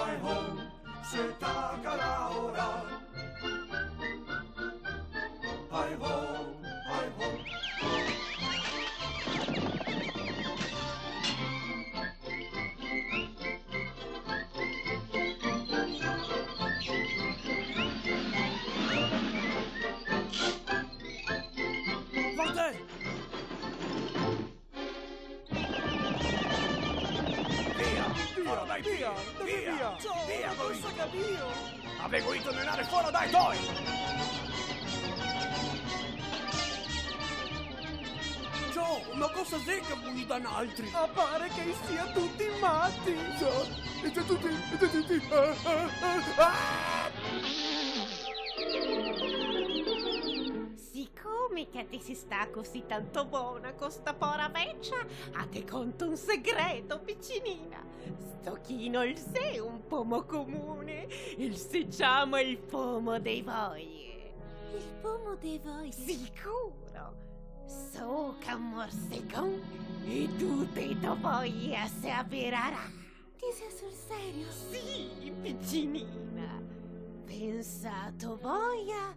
Hai ho, se takara ora. Hai ho, hai ho. Guarda! Via, dai, via, via, via, non so capire. Avevo voluto menare fuori dai tuoi! Ciao, ma cosa sei che vuoi da altri? Pare che sia tutti matti. Siete tutti. Siccome che ti si sta così tanto buona con sta pora vecchia, a te conto un segreto, piccinina. Sto chino il sé un pomo comune, il si chiama il pomo dei voi. Il pomo dei voi? Sicuro. So che morsecon e tutte te voglia se avverarà. Ti sei sul serio? Sì, piccinina. Pensato voglia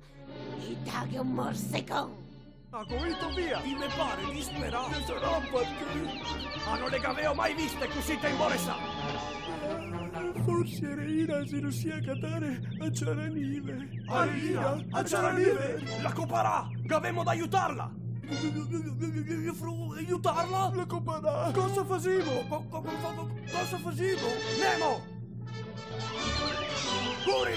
e dagli un morsecon. Ha coito via. Chi me pare disperato! Che sarà perché? Non le avevo mai viste così temporesa! Forse Reina si riuscì a cadere a Ciaranive. Reina, a Ciaranive. La coparà! Avevamo da aiutarla! Aiutarla? La coparà. Cosa facevo? Cosa facevo? Nemo! Curi!